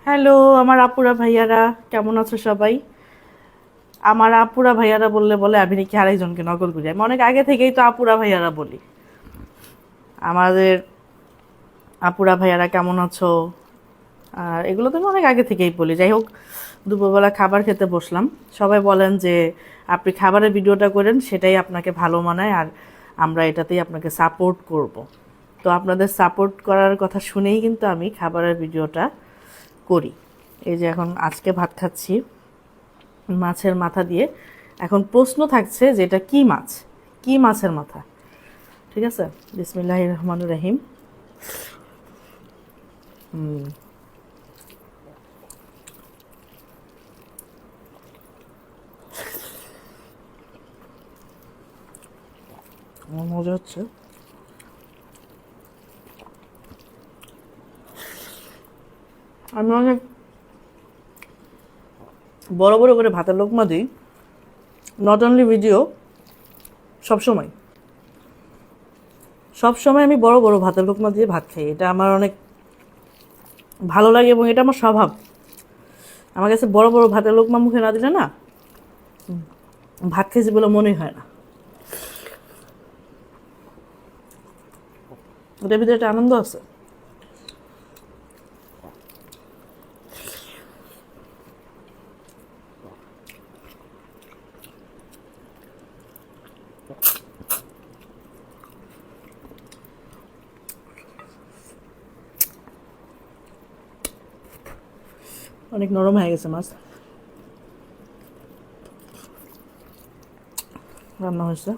Hello আমার আপুরা ভাইয়ারা, কেমন আছো সবাই? আমার আপুরা ভাইয়ারা বললে বলে আমি নাকি আরেকজনকে নকল করি। আমি অনেক আগে থেকেই তো আপুরা ভাইয়ারা বলি। আমাদের আপুরা ভাইয়ারা কেমন আছো, আর এগুলো তো আমি অনেক আগে থেকেই বলি। যাই হোক, দুপুরবেলা খাবার খেতে বসলাম। সবাই বলেন যে আপনি খাবারের ভিডিওটা করেন, সেটাই আপনাকে ভালো মানায়, আর আমরা এটাতেই আপনাকে সাপোর্ট করব। তো আপনাদের সাপোর্ট করার কথা শুনেই কিন্তু আমি খাবারের ভিডিওটা করি। এই যে এখন আজকে ভাত খাচ্ছি মাছের মাথা দিয়ে। এখন প্রশ্ন থাকছে যে এটা কি মাছ, কি মাছের মাথা। ঠিক আছে, বিসমিল্লাহির রহমানির রহিম। আমার মজা হচ্ছে। আমি অনেক বড় বড় করে ভাতের লোকমা দিই, নট অনলি ভিডিও, সবসময় সবসময় আমি বড় বড় ভাতের লোকমা দিয়ে ভাত খাই। এটা আমার অনেক ভালো লাগে এবং এটা আমার স্বভাব। আমার কাছে বড় বড় ভাতের লোকমা মুখে না দিলে না ভাত খেয়েছি বলে মনেই হয় না। ওটার ভিতরে একটা আনন্দ আছে। অনেক নরম হয়ে গেছে মাছ, রান্না হয়েছে।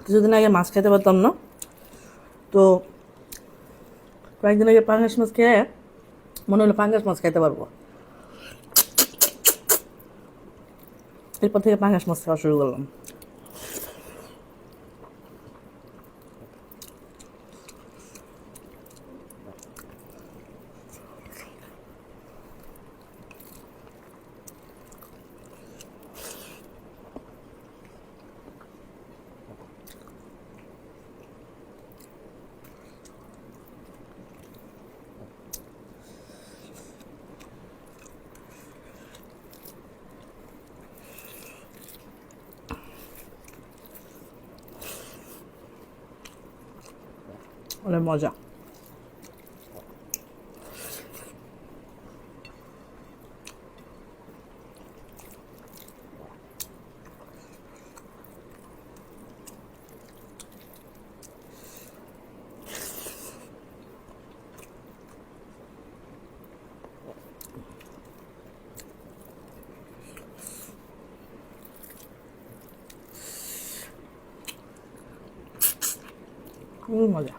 কিছুদিন আগে মাছ খেতে পারতাম না, তো কয়েকদিন আগে পাঙ্গাস মাছ খেয়ে মনে হলো পাঙ্গাস মাছ খাইতে পারবো। এরপর থেকে পাঙ্গাস মাছ খাওয়া শুরু করলাম। অনেক মজা। খুবই মজা।